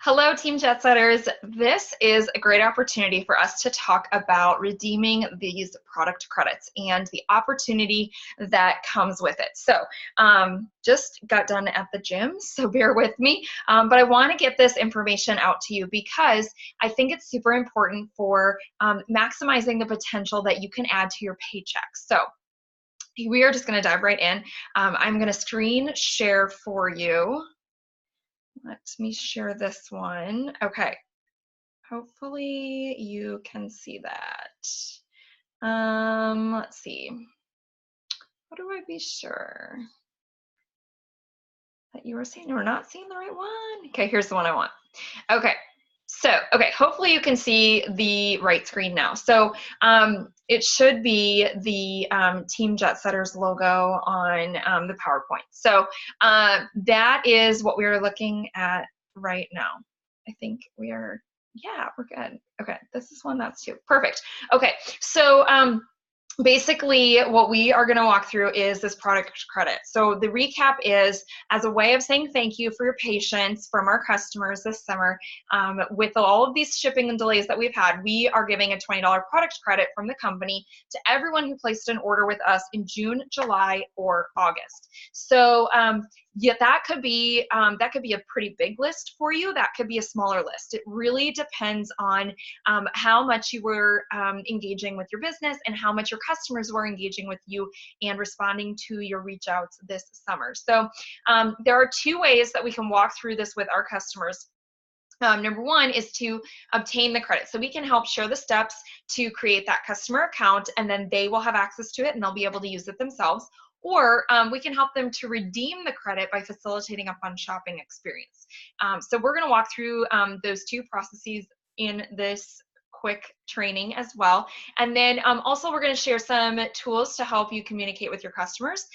Hello, Team Jet Setters. This is a great opportunity for us to talk about redeeming these product credits and the opportunity that comes with it. So, just got done at the gym, so bear with me. But I want to get this information out to you because I think it's super important for maximizing the potential that you can add to your paycheck. So, we are just going to dive right in. I'm going to screen share for you. Let me share this one. Okay. Hopefully you can see that. Let's see. How do I be sure that you are seeing or not seeing the right one? Okay, here's the one I want. Okay. So, hopefully you can see the right screen now. So it should be the Team Jet Setters logo on the PowerPoint. So that is what we are looking at right now. I think we are, yeah, we're good. Okay, this is one, that's two. Perfect. Okay, so basically what we are going to walk through is this product credit. So the recap is, as a way of saying thank you for your patience from our customers this summer, with all of these shipping and delays that we've had, we are giving a $20 product credit from the company to everyone who placed an order with us in June, July, or August. So yeah, that could be a pretty big list for you. That could be a smaller list. It really depends on how much you were engaging with your business and how much your customers were engaging with you and responding to your reach outs this summer. So there are two ways that we can walk through this with our customers. Number one is to obtain the credit. So we can help share the steps to create that customer account, and then they will have access to it and they'll be able to use it themselves. Or we can help them to redeem the credit by facilitating a fun shopping experience. So we're going to walk through those two processes in this quick training as well. And then also we're going to share some tools to help you communicate with your customers.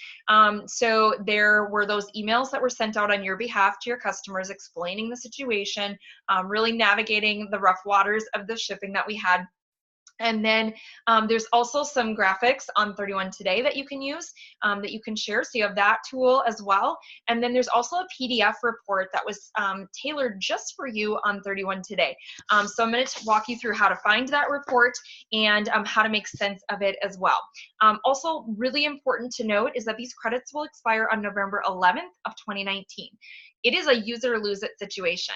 So there were those emails that were sent out on your behalf to your customers explaining the situation, really navigating the rough waters of the shipping that we had. And then there's also some graphics on 31 Today that you can use, that you can share. So you have that tool as well. And then there's also a PDF report that was tailored just for you on 31 Today. So I'm going to walk you through how to find that report and how to make sense of it as well. Also, really important to note is that these credits will expire on November 11th of 2019. It is a use it or lose it situation.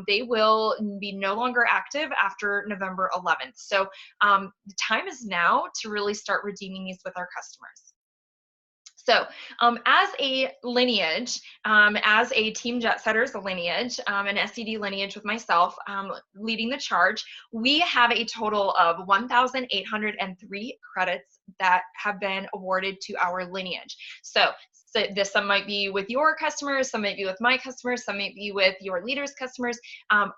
They will be no longer active after November 11th. So the time is now to really start redeeming these with our customers. So as a lineage, as a Team Jet Setters lineage, an SED lineage with myself leading the charge, we have a total of 1,803 credits that have been awarded to our lineage. So some might be with your customers, some might be with my customers, some might be with your leaders' customers,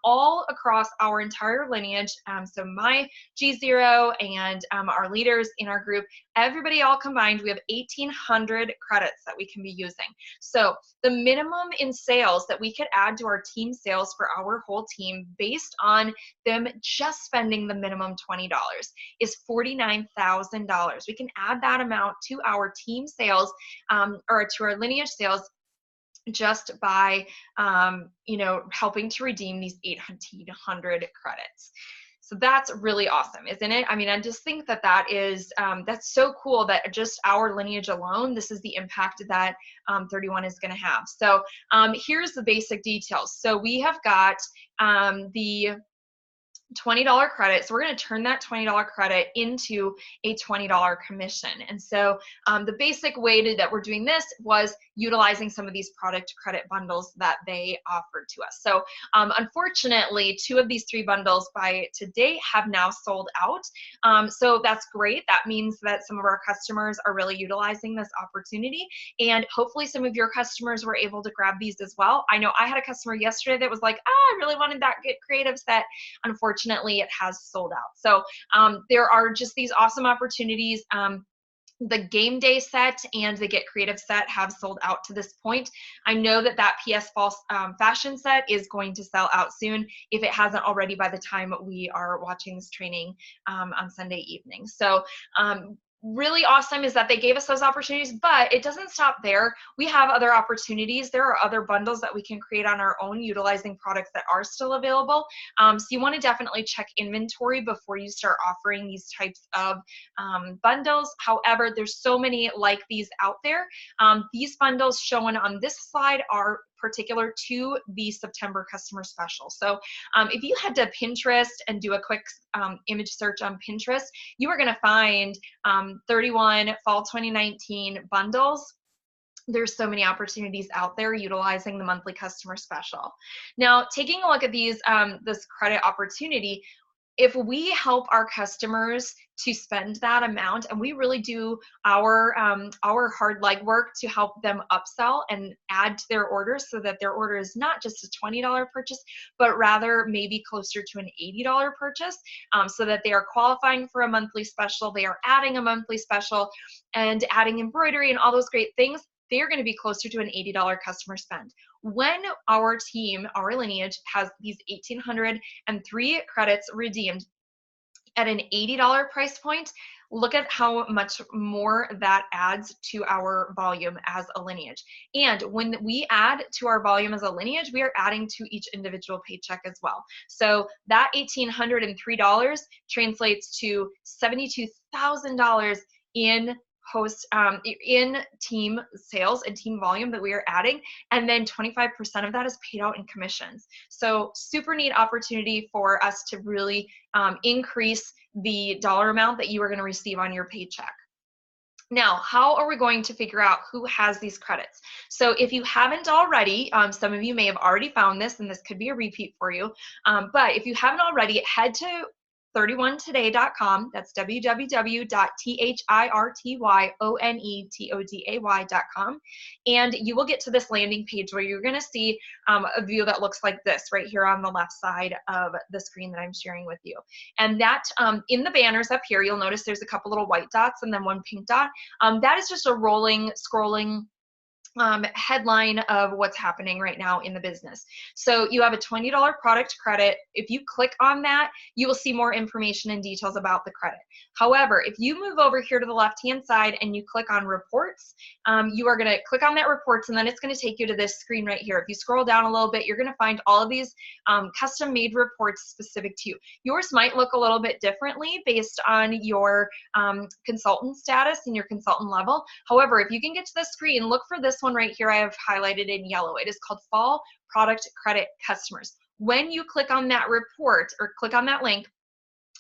all across our entire lineage. So my G0 and our leaders in our group, everybody all combined, we have 1,800 credits that we can be using. So the minimum in sales that we could add to our team sales for our whole team based on them just spending the minimum $20 is $49,000. We can add that amount to our team sales or to our lineage sales just by helping to redeem these 1,800 credits. So that's really awesome, isn't it? I mean, I just think that that is, that's so cool that just our lineage alone, this is the impact that 31 is going to have. So here's the basic details. So we have got the $20 credit. So we're going to turn that $20 credit into a $20 commission. And so the basic way that we're doing this was utilizing some of these product credit bundles that they offered to us. So unfortunately, 2 of these 3 bundles by today have now sold out. So that's great. That means that some of our customers are really utilizing this opportunity. And hopefully some of your customers were able to grab these as well. I know I had a customer yesterday that was like, I really wanted that Get Creative set. Unfortunately, it has sold out. So there are just these awesome opportunities. The game day set and the Get Creative set have sold out to this point. I know that that PS Fall fashion set is going to sell out soon, if it hasn't already by the time we are watching this training on Sunday evening. So really awesome is that they gave us those opportunities, but it doesn't stop there. We have other opportunities. There are other bundles that we can create on our own utilizing products that are still available. So you want to definitely check inventory before you start offering these types of bundles. However, there's so many like these out there. These bundles shown on this slide are particular to the September customer special. So if you head to Pinterest and do a quick image search on Pinterest, you are going to find 31 fall 2019 bundles. There's so many opportunities out there utilizing the monthly customer special. Now, taking a look at these, this credit opportunity, if we help our customers to spend that amount, and we really do our hard legwork to help them upsell and add to their orders so that their order is not just a $20 purchase, but rather maybe closer to an $80 purchase, so that they are qualifying for a monthly special, they are adding a monthly special and adding embroidery and all those great things, they are going to be closer to an $80 customer spend. When our team, our lineage, has these 1,803 credits redeemed at an $80 price point, look at how much more that adds to our volume as a lineage. And when we add to our volume as a lineage, we are adding to each individual paycheck as well. So that $1,803 translates to $72,000 in in team sales and team volume that we are adding, and then 25% of that is paid out in commissions. So super neat opportunity for us to really increase the dollar amount that you are going to receive on your paycheck. Now, how are we going to figure out who has these credits? So if you haven't already, some of you may have already found this, and this could be a repeat for you, but if you haven't already, head to 31today.com. That's www.thirtyonetoday.com. And you will get to this landing page where you're going to see a view that looks like this right here on the left side of the screen that I'm sharing with you. And that in the banners up here, you'll notice there's a couple little white dots and then one pink dot. That is just a rolling, scrolling headline of what's happening right now in the business. So you have a $20 product credit. If you click on that, you will see more information and details about the credit. However, if you move over here to the left-hand side and you click on reports, you are going to click on that reports, and then it's going to take you to this screen right here. If you scroll down a little bit, you're going to find all of these custom-made reports specific to you. Yours might look a little bit differently based on your consultant status and your consultant level. However, if you can get to the screen, look for this one right here I have highlighted in yellow. It is called Fall Product Credit Customers. When you click on that report or click on that link,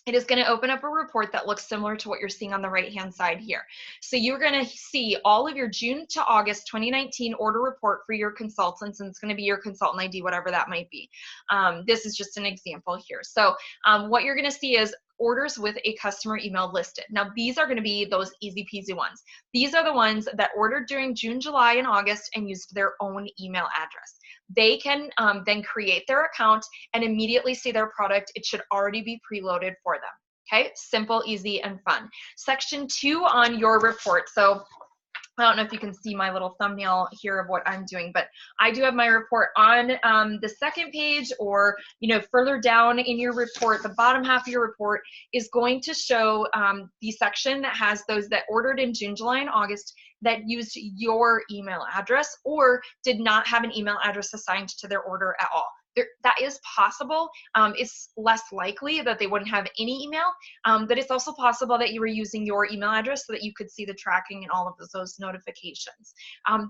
it is going to open up a report that looks similar to what you're seeing on the right-hand side here. So you're going to see all of your June to August 2019 order report for your consultants, and it's going to be your consultant ID, whatever that might be. This is just an example here. So what you're going to see is orders with a customer email listed. Now, these are going to be those easy peasy ones. These are the ones that ordered during June, July, and August and used their own email address. They can then create their account and immediately see their product. It should already be preloaded for them. Okay, simple, easy, and fun. Section 2 on your report. So I don't know if you can see my little thumbnail here of what I'm doing, but I do have my report on the second page, or further down in your report. The bottom half of your report is going to show the section that has those that ordered in June, July, and August that used your email address or did not have an email address assigned to their order at all. That is possible. It's less likely that they wouldn't have any email, but it's also possible that you were using your email address so that you could see the tracking and all of those notifications.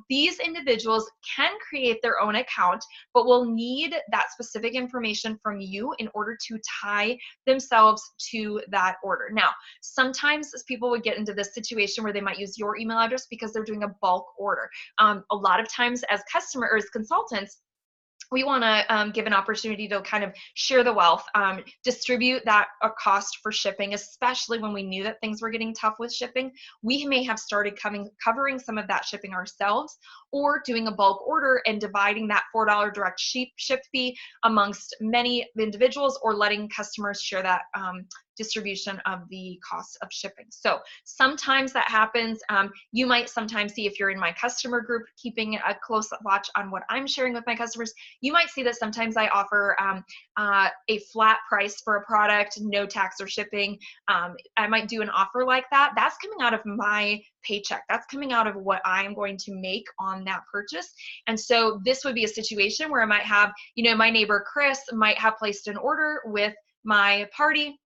These individuals can create their own account, but will need that specific information from you in order to tie themselves to that order. Now, sometimes people would get into this situation where they might use your email address because they're doing a bulk order. A lot of times as customers or as consultants, we want to give an opportunity to kind of share the wealth, distribute that cost for shipping, especially when we knew that things were getting tough with shipping. We may have started covering some of that shipping ourselves, or doing a bulk order and dividing that $4 direct ship fee amongst many individuals, or letting customers share that distribution of the cost of shipping. So sometimes that happens. You might sometimes see, if you're in my customer group, keeping a close watch on what I'm sharing with my customers, you might see that sometimes I offer a flat price for a product, no tax or shipping. I might do an offer like that. That's coming out of my paycheck. That's coming out of what I am going to make on that purchase. And so this would be a situation where I might have, my neighbor Chris might have placed an order with my party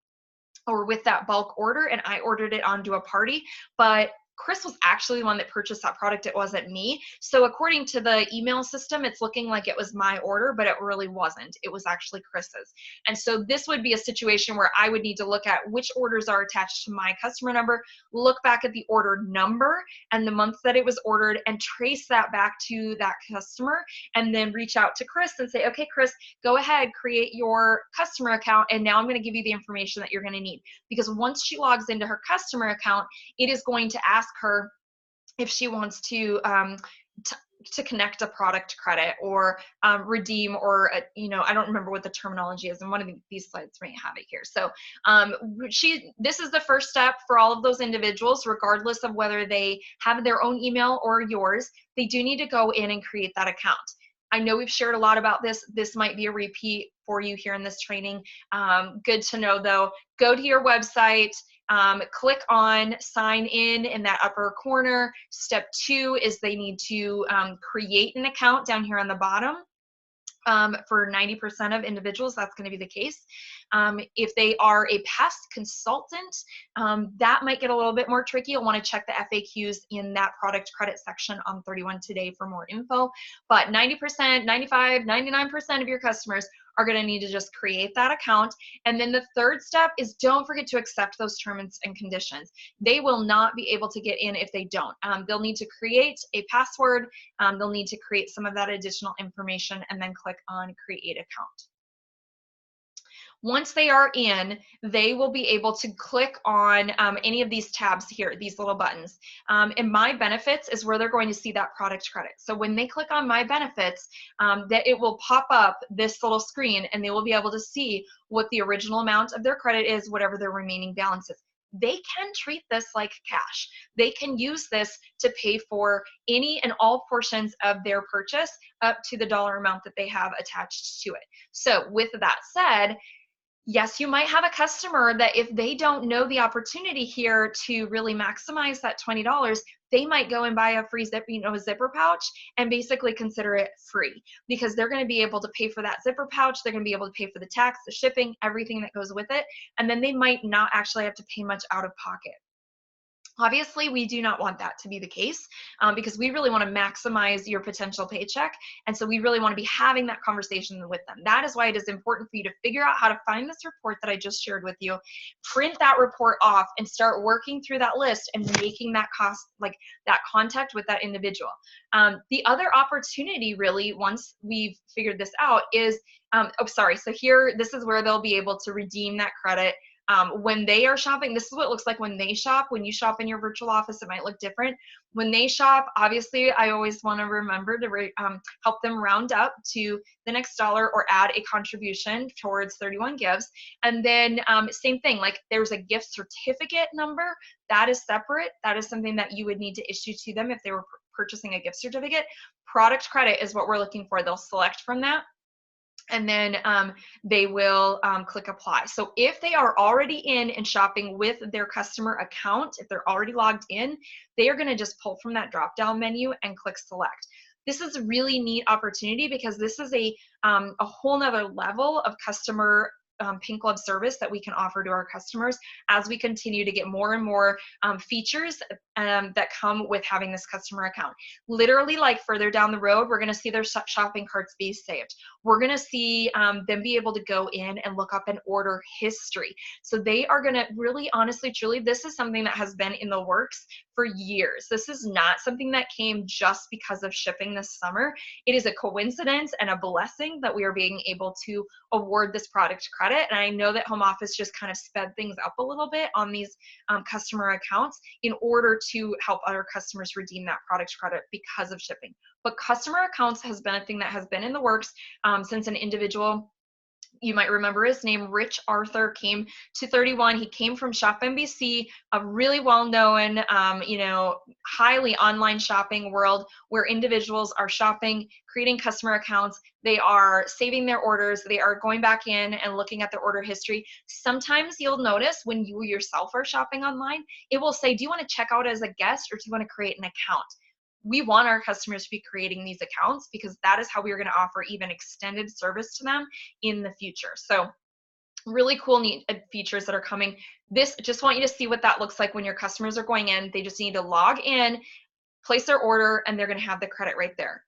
or with that bulk order, and I ordered it onto a party, but Chris was actually the one that purchased that product. It wasn't me. So according to the email system, it's looking like it was my order, but it really wasn't. It was actually Chris's. And so this would be a situation where I would need to look at which orders are attached to my customer number, look back at the order number and the month that it was ordered, and trace that back to that customer, and then reach out to Chris and say, okay, Chris, go ahead, create your customer account, and now I'm going to give you the information that you're going to need. Because once she logs into her customer account, it is going to ask her if she wants to connect a product credit or redeem, or I don't remember what the terminology is, and one of these slides may have it here. So this is the first step for all of those individuals, regardless of whether they have their own email or yours. They do need to go in and create that account. I know we've shared a lot about this. This might be a repeat for you here in this training. Good to know though. Go to your website, click on sign in that upper corner. Step 2 is they need to create an account down here on the bottom. For 90% of individuals, that's going to be the case. If they are a past consultant, that might get a little bit more tricky. You'll want to check the FAQs in that product credit section on 31 Today for more info. But 90%, 95, 99% of your customers are going to need to just create that account. And then the third step is don't forget to accept those terms and conditions. They will not be able to get in if they don't. They'll need to create a password. They'll need to create some of that additional information and then click on create account. Once they are in, they will be able to click on any of these tabs here, these little buttons. And My Benefits is where they're going to see that product credit. So when they click on My Benefits, that it will pop up this little screen, and they will be able to see what the original amount of their credit is, whatever their remaining balance is. They can treat this like cash. They can use this to pay for any and all portions of their purchase up to the dollar amount that they have attached to it. So with that said, yes, you might have a customer that if they don't know the opportunity here to really maximize that $20, they might go and buy a free zipper pouch and basically consider it free, because they're going to be able to pay for that zipper pouch. They're going to be able to pay for the tax, the shipping, everything that goes with it. And then they might not actually have to pay much out of pocket. Obviously, we do not want that to be the case because we really want to maximize your potential paycheck. And so we really want to be having that conversation with them. That is why it is important for you to figure out how to find this report that I just shared with you, print that report off, and start working through that list and making that that contact with that individual. The other opportunity really, once we've figured this out, is, so here, this is where they'll be able to redeem that credit. When they are shopping, this is what it looks like when they shop. When you shop in your virtual office, it might look different. When they shop, obviously, I always want to remember to help them round up to the next dollar or add a contribution towards 31 Gives. And then same thing, like there's a gift certificate number that is separate. That is something that you would need to issue to them if they were purchasing a gift certificate. Product credit is what we're looking for. They'll select from that, and then they will click apply. So if they are already in and shopping with their customer account, if they're already logged in, they are going to just pull from that drop down menu and click select. This is a really neat opportunity because this is a whole nother level of customer pink glove service that we can offer to our customers as we continue to get more and more features that come with having this customer account. Literally, like further down the road, we're going to see their shopping carts be saved. We're going to see them be able to go in and look up an order history. So they are going to really, honestly, truly, this is something that has been in the works for years. This is not something that came just because of shipping this summer. It is a coincidence and a blessing that we are being able to award this product credit. And I know that home office just kind of sped things up a little bit on these customer accounts in order to help other customers redeem that product credit because of shipping. But customer accounts has been a thing that has been in the works since an individual you might remember his name, Rich Arthur, came to 31. He came from Shop NBC, a really well-known, highly online shopping world where individuals are shopping, creating customer accounts. They are saving their orders. They are going back in and looking at their order history. Sometimes you'll notice when you yourself are shopping online, it will say, do you want to check out as a guest or do you want to create an account? We want our customers to be creating these accounts because that is how we are going to offer even extended service to them in the future. So really cool, neat features that are coming. This, just want you to see what that looks like when your customers are going in. They just need to log in, place their order, and they're going to have the credit right there.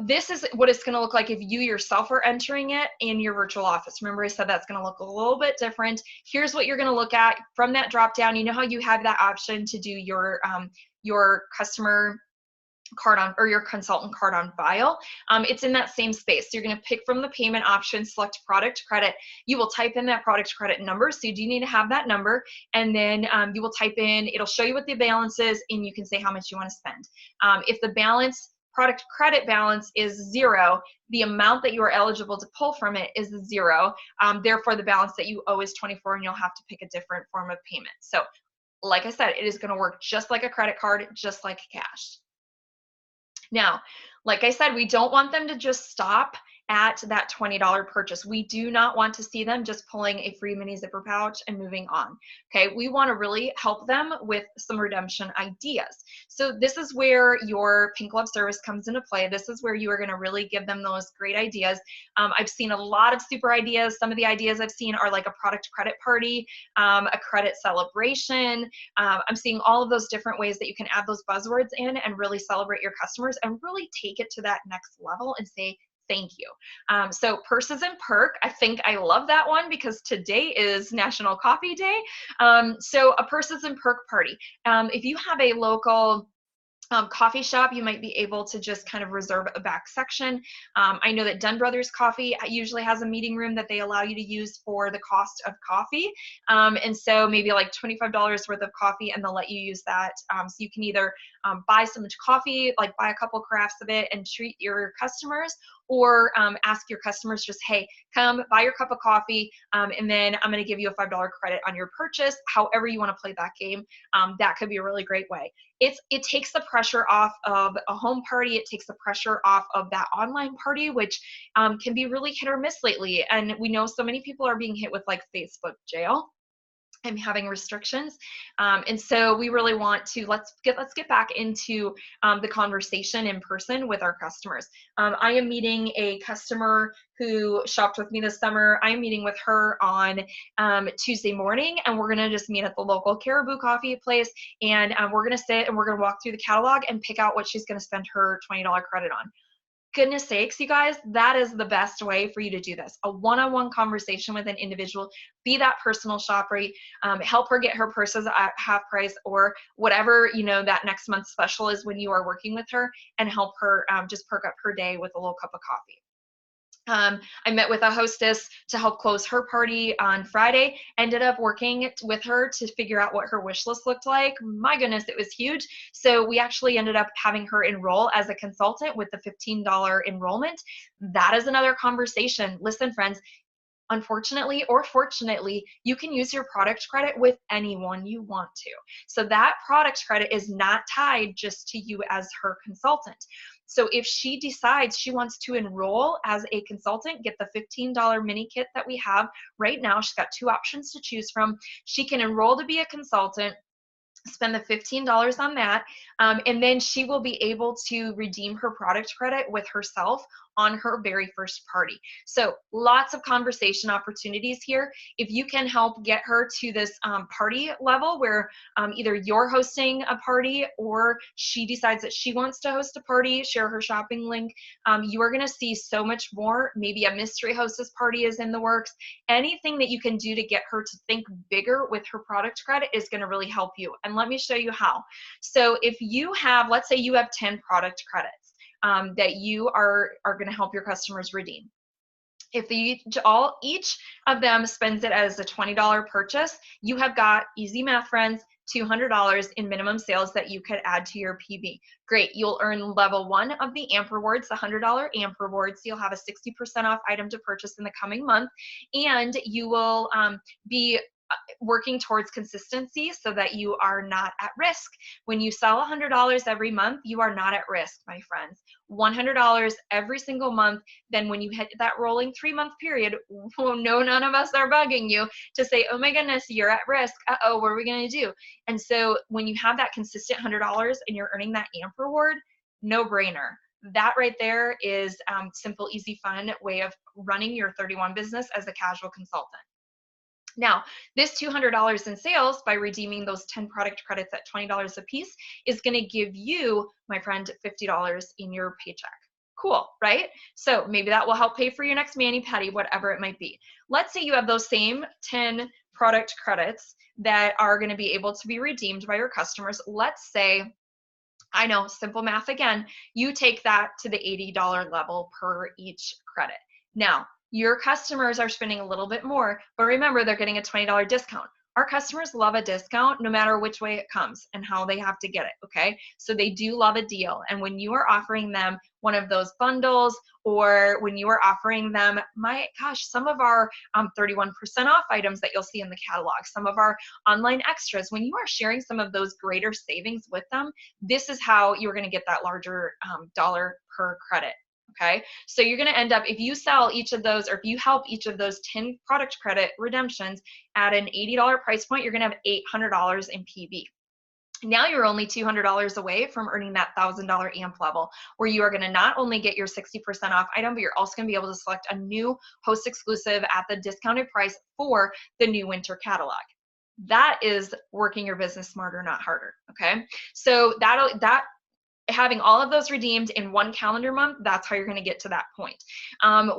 This is what it's going to look like if you yourself are entering it in your virtual office. Remember, I said that's going to look a little bit different. Here's what you're going to look at from that drop down. You know how you have that option to do your customer card on, or your consultant card on file. It's in that same space. So you're going to pick from the payment option, select product credit. You will type in that product credit number. So you do need to have that number. And then you will type in, it'll show you what the balance is, and you can say how much you want to spend. If the product credit balance is 0, the amount that you are eligible to pull from it is 0. Therefore, the balance that you owe is 24, and you'll have to pick a different form of payment. So like I said, it is going to work just like a credit card, just like cash. Now, like I said, we don't want them to just stop at that $20 purchase. We do not want to see them just pulling a free mini zipper pouch and moving on. Okay, we want to really help them with some redemption ideas. So this is where your Pink Glove service comes into play. This is where you are going to really give them those great ideas. I've seen a lot of super ideas. Some of the ideas I've seen are like a product credit party, a credit celebration. I'm seeing all of those different ways that you can add those buzzwords in and really celebrate your customers and really take it to that next level and say, thank you. So purses and perk, I think I love that one because today is National Coffee Day. So a purses and perk party. If you have a local coffee shop, you might be able to just kind of reserve a back section. I know that Dunn Brothers Coffee usually has a meeting room that they allow you to use for the cost of coffee. And so maybe like $25 worth of coffee, and they'll let you use that. So you can either buy so much coffee, like buy a couple crafts of it and treat your customers, or ask your customers just, hey, come buy your cup of coffee, and then I'm going to give you a $5 credit on your purchase. However you want to play that game, that could be a really great way. It takes the pressure off of a home party. It takes the pressure off of that online party, which can be really hit or miss lately. And we know so many people are being hit with like Facebook jail and having restrictions. And so we really want to, let's get back into the conversation in person with our customers. I am meeting a customer who shopped with me this summer. I'm meeting with her on Tuesday morning, and we're gonna just meet at the local Caribou coffee place, and we're gonna sit and we're gonna walk through the catalog and pick out what she's gonna spend her $20 credit on. Goodness sakes, you guys, that is the best way for you to do this. A one-on-one conversation with an individual, be that personal shopper, help her get her purses at half price or whatever, that next month's special is when you are working with her, and help her just perk up her day with a little cup of coffee. I met with a hostess to help close her party on Friday, ended up working with her to figure out what her wish list looked like. My goodness, it was huge. So we actually ended up having her enroll as a consultant with the $15 enrollment. That is another conversation. Listen, friends, unfortunately or fortunately, you can use your product credit with anyone you want to. So that product credit is not tied just to you as her consultant. So if she decides she wants to enroll as a consultant, get the $15 mini kit that we have right now. She's got 2 options to choose from. She can enroll to be a consultant, spend the $15 on that, and then she will be able to redeem her product credit with herself on her very first party. So lots of conversation opportunities here. If you can help get her to this party level where either you're hosting a party or she decides that she wants to host a party, share her shopping link, you are gonna see so much more. Maybe a mystery hostess party is in the works. Anything that you can do to get her to think bigger with her product credit is gonna really help you. And let me show you how. So if you have, let's say you have 10 product credits, that you are going to help your customers redeem. If each of them spends it as a $20 purchase, you have got, easy math friends, $200 in minimum sales that you could add to your PB. Great, you'll earn level 1 of the AMP rewards, the $100 AMP rewards. You'll have a 60% off item to purchase in the coming month, and you will be working towards consistency so that you are not at risk. When you sell $100 every month, you are not at risk, my friends. $100 every single month. Then when you hit that rolling 3-month period, no, none of us are bugging you to say, oh my goodness, you're at risk. Uh-oh, what are we going to do? And so when you have that consistent $100 and you're earning that AMP reward, no brainer. That right there is simple, easy, fun way of running your 31 business as a casual consultant. Now, this $200 in sales by redeeming those 10 product credits at $20 a piece is going to give you, my friend, $50 in your paycheck. Cool, right? So maybe that will help pay for your next mani-pedi, whatever it might be. Let's say you have those same 10 product credits that are going to be able to be redeemed by your customers. Let's say, I know, simple math again, you take that to the $80 level per each credit. Now, your customers are spending a little bit more, but remember, they're getting a $20 discount. Our customers love a discount no matter which way it comes and how they have to get it, okay? So they do love a deal. And when you are offering them one of those bundles, or when you are offering them, my gosh, some of our 31% off items that you'll see in the catalog, some of our online extras, when you are sharing some of those greater savings with them, this is how you're going to get that larger dollar per credit. Okay, so you're going to end up, if you sell each of those, or if you help each of those 10 product credit redemptions at an $80 price point, you're going to have $800 in PV. Now you're only $200 away from earning that $1,000 AMP level, where you are going to not only get your 60% off item, but you're also going to be able to select a new host exclusive at the discounted price for the new winter catalog. That is working your business smarter, not harder. Okay, so having all of those redeemed in one calendar month, that's how you're going to get to that point.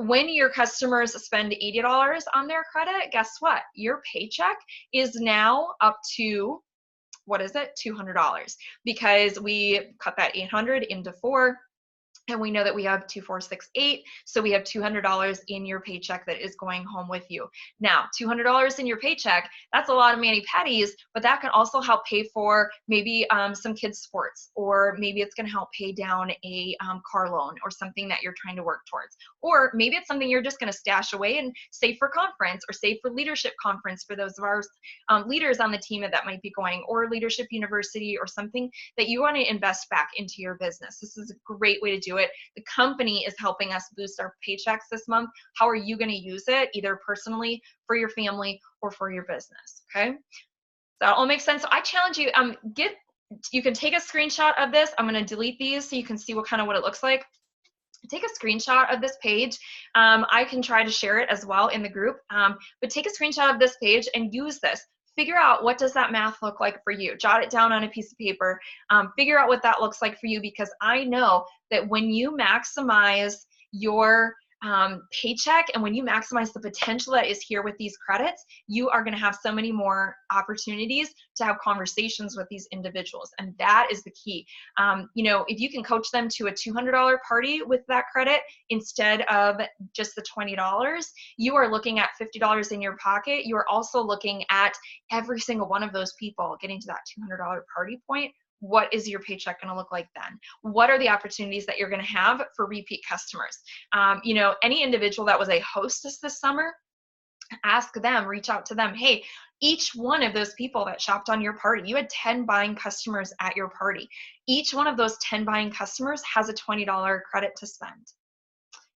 When your customers spend $80 on their credit, guess what? Your paycheck is now up to, what is it? $200, because we cut that 800 into 4. And we know that we have 2468, so we have $200 in your paycheck that is going home with you. Now, $200 in your paycheck, that's a lot of mani-pedis, but that can also help pay for maybe some kids' sports, or maybe it's going to help pay down a car loan or something that you're trying to work towards. Or maybe it's something you're just going to stash away and save for conference, or save for leadership conference for those of our leaders on the team that might be going, or leadership university, or something that you want to invest back into your business. This is a great way to do it. The company is helping us boost our paychecks this month. How are you going to use it, either personally, for your family, or for your business? Okay, so that all makes sense. So I challenge you, you can take a screenshot of this. I'm going to delete these so you can see what it looks like. Take a screenshot of this page. I can try to share it as well in the group, but take a screenshot of this page and use this. Figure out, what does that math look like for you? Jot it down on a piece of paper. Figure out what that looks like for you, because I know that when you maximize your paycheck, and when you maximize the potential that is here with these credits, you are going to have so many more opportunities to have conversations with these individuals. And that is the key. If you can coach them to a $200 party with that credit instead of just the $20, you are looking at $50 in your pocket. You are also looking at every single one of those people getting to that $200 party point. What is your paycheck going to look like then? What are the opportunities that you're going to have for repeat customers? Any individual that was a hostess this summer, ask them, reach out to them. Hey, each one of those people that shopped on your party, you had 10 buying customers at your party. Each one of those 10 buying customers has a $20 credit to spend.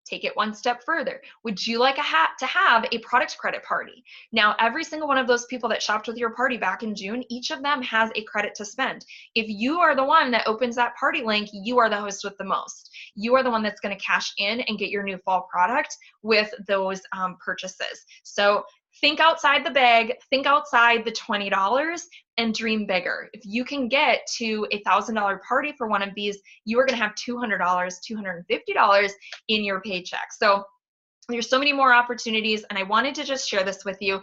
Take it one step further. Would you like to have a product credit party? Now, every single one of those people that shopped with your party back in June, each of them has a credit to spend. If you are the one that opens that party link, you are the host with the most. You are the one that's going to cash in and get your new fall product with those purchases. So think outside the bag, think outside the $20, and dream bigger. If you can get to a $1,000 party for one of these, you are going to have $200, $250 in your paycheck. So There's so many more opportunities, and I wanted to just share this with you.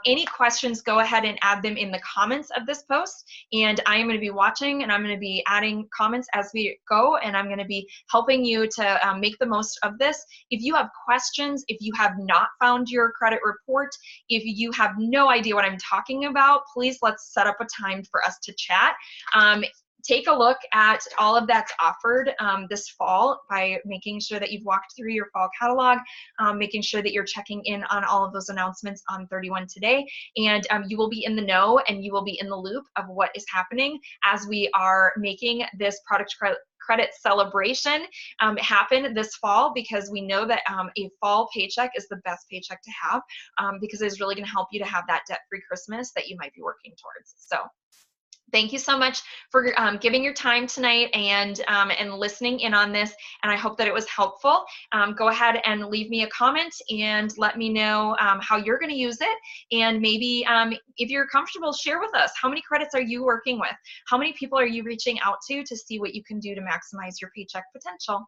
Any questions, go ahead and add them in the comments of this post, and I am going to be watching, and I'm going to be adding comments as we go, and I'm going to be helping you to make the most of this. If you have questions, if you have not found your credit report, if you have no idea what I'm talking about, please let's set up a time for us to chat. Take a look at all of that's offered this fall by making sure that you've walked through your fall catalog, making sure that you're checking in on all of those announcements on 31 today, and you will be in the know and you will be in the loop of what is happening as we are making this product credit celebration happen this fall, because we know that a fall paycheck is the best paycheck to have, because it's really going to help you to have that debt-free Christmas that you might be working towards. So thank you so much for giving your time tonight and listening in on this, and I hope that it was helpful. Go ahead and leave me a comment and let me know how you're going to use it, and maybe if you're comfortable, share with us how many credits are you working with, how many people are you reaching out to see what you can do to maximize your paycheck potential.